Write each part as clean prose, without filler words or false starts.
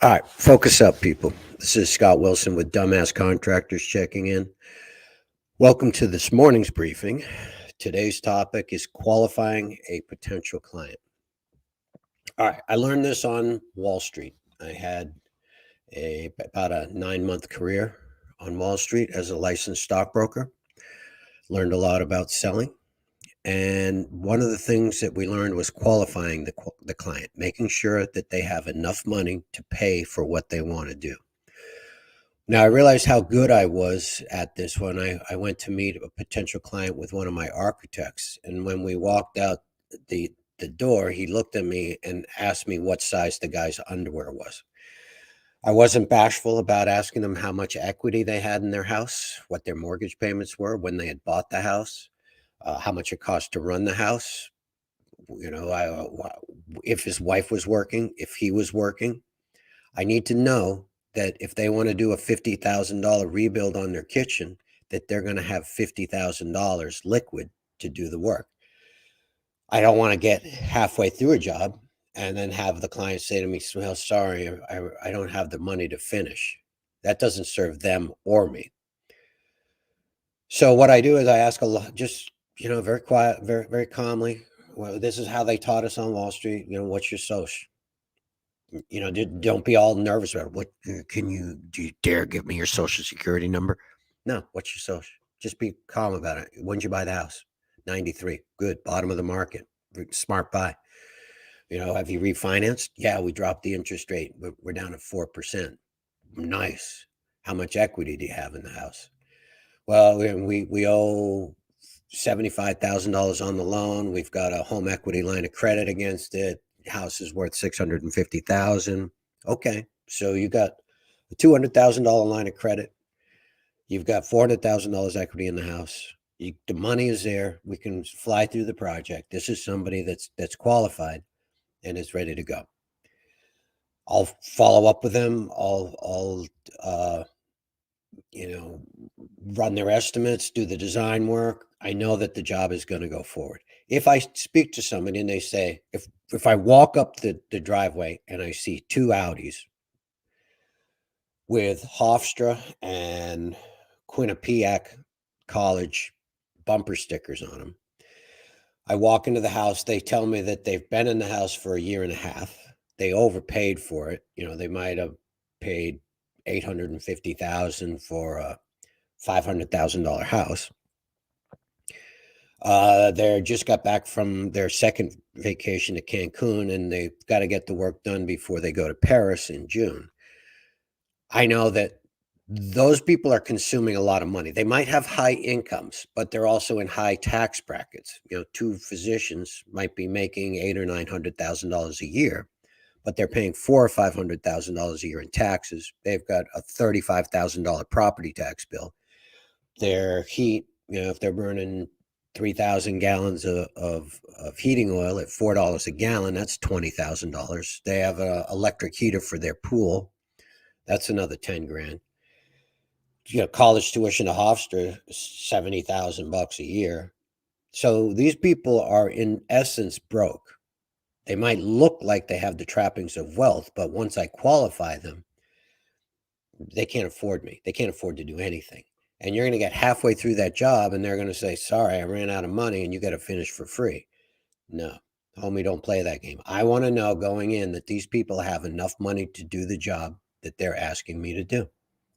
All right, focus up, people. This is Scott Wilson with Dumbass Contractors checking in. Welcome to this morning's briefing. Today's topic is qualifying a potential client. All right, I learned this on Wall Street. I had about a 9-month career on Wall Street as a licensed stockbroker. Learned a lot about selling. And one of the things that we learned was qualifying the client, making sure that they have enough money to pay for what they want to do. Now, I realized how good I was at this when I went to meet a potential client with one of my architects. And when we walked out the door, he looked at me and asked me what size the guy's underwear was. I wasn't bashful about asking them how much equity they had in their house, what their mortgage payments were when they had bought the house, how much it cost to run the house. If his wife was working, if he was working. I need to know that if they want to do a $50,000 rebuild on their kitchen, that they're going to have $50,000 liquid to do the work. I don't want to get halfway through a job and then have the client say to me, well, sorry, I don't have the money to finish. That doesn't serve them or me. So what I do is I ask a lot, just, very quiet, very, very calmly. Well, this is how they taught us on Wall Street. What's your social? Don't be all nervous about it. Do you dare give me your social security number? No, what's your social? Just be calm about it. When did you buy the house? 93. Good. Bottom of the market. Smart buy. Have you refinanced? Yeah, we dropped the interest rate. We're down at 4%. Nice. How much equity do you have in the house? Well, we owe $75,000 on the loan. We've got a home equity line of credit against it. House is worth $650,000. Okay, so you got a $200,000 line of credit. You've got $400,000 equity in the house. The money is there. We can fly through the project. This is somebody that's qualified and is ready to go. I'll follow up with them. I'll run their estimates, do the design work. I know that the job is going to go forward. If I speak to somebody and they say, if I walk up the driveway and I see two Audis with Hofstra and Quinnipiac College bumper stickers on them, I walk into the house, they tell me that they've been in the house for a year and a half. They overpaid for it. They might have paid $850,000 for a $500,000 house. They just got back from their second vacation to Cancun, and they've got to get the work done before they go to Paris in June. I know that those people are consuming a lot of money. They might have high incomes, but they're also in high tax brackets. Two physicians might be making $800,000 or $900,000 a year, but they're paying $400,000 or $500,000 a year in taxes. They've got a $35,000 property tax bill. Their heat, if they're burning 3,000 gallons of heating oil at $4 a gallon, that's $20,000. They have an electric heater for their pool. That's another 10 grand. College tuition to Hofstra, $70,000 a year. So these people are in essence broke. They might look like they have the trappings of wealth, but once I qualify them, they can't afford me. They can't afford to do anything. And you're going to get halfway through that job and they're going to say, sorry, I ran out of money and you got to finish for free. No, homie, don't play that game. I want to know going in that these people have enough money to do the job that they're asking me to do.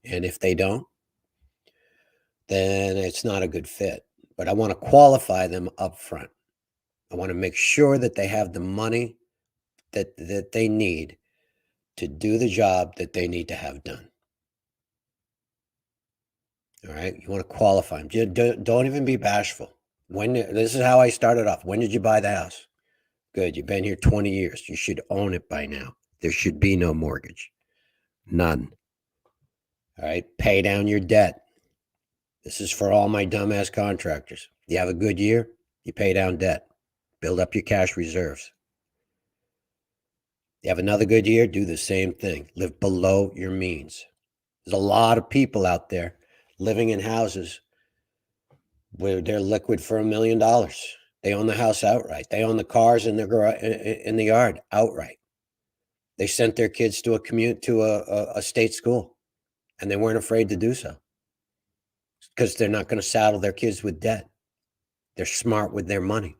And if they don't, then it's not a good fit. But I want to qualify them up front. I want to make sure that they have the money that they need to do the job that they need to have done. All right. You want to qualify them. Don't even be bashful. This is how I started off. When did you buy the house? Good. You've been here 20 years. You should own it by now. There should be no mortgage. None. All right. Pay down your debt. This is for all my dumbass contractors. You have a good year, you pay down debt. Build up your cash reserves. You have another good year, do the same thing. Live below your means. There's a lot of people out there living in houses where they're liquid for $1 million. They own the house outright. They own the cars in the garage, in the yard outright. They sent their kids to a state school, and they weren't afraid to do so because they're not going to saddle their kids with debt. They're smart with their money.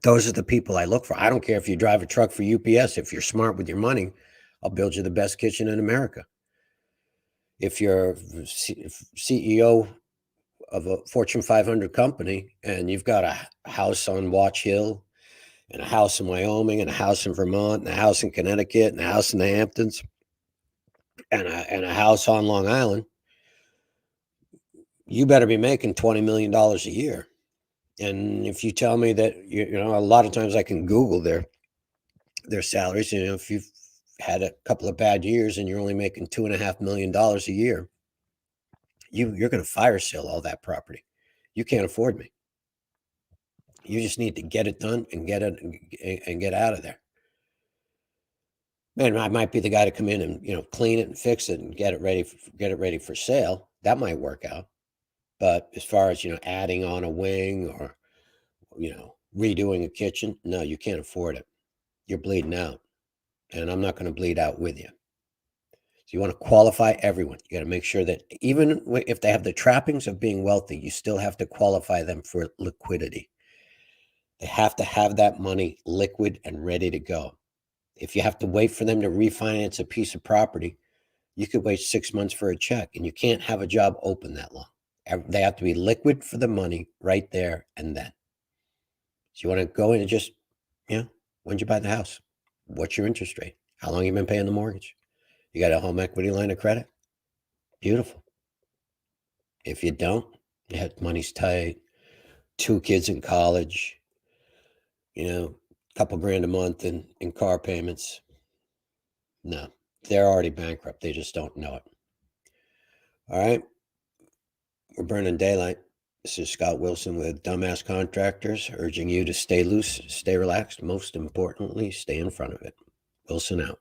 Those are the people I look for. I don't care if you drive a truck for UPS. If you're smart with your money, I'll build you the best kitchen in America. If you're CEO of a Fortune 500 company and you've got a house on Watch Hill and a house in Wyoming and a house in Vermont and a house in Connecticut and a house in the Hamptons and a house on Long Island, you better be making $20 million a year. And if you tell me that, a lot of times I can Google their salaries. If you've had a couple of bad years and you're only making $2.5 million a year, you're going to fire sale all that property. You can't afford me. You just need to get it done and get out of there. Man, I might be the guy to come in and clean it and fix it and get it ready for sale. That might work out. But as far as adding on a wing or redoing a kitchen, no, you can't afford it. You're bleeding out, and I'm not going to bleed out with you. So you want to qualify everyone. You got to make sure that even if they have the trappings of being wealthy, you still have to qualify them for liquidity. They have to have that money liquid and ready to go. If you have to wait for them to refinance a piece of property, you could wait 6 months for a check, and you can't have a job open that long. They have to be liquid for the money right there and then. So you want to go in and just, when'd you buy the house? What's your interest rate? How long you been paying the mortgage? You got a home equity line of credit? Beautiful. If you don't, money's tight, 2 kids in college, a couple grand a month in car payments. No, they're already bankrupt. They just don't know it. All right. We're burning daylight. This is Scott Wilson with Dumbass Contractors, urging you to stay loose, stay relaxed. Most importantly, stay in front of it. Wilson out.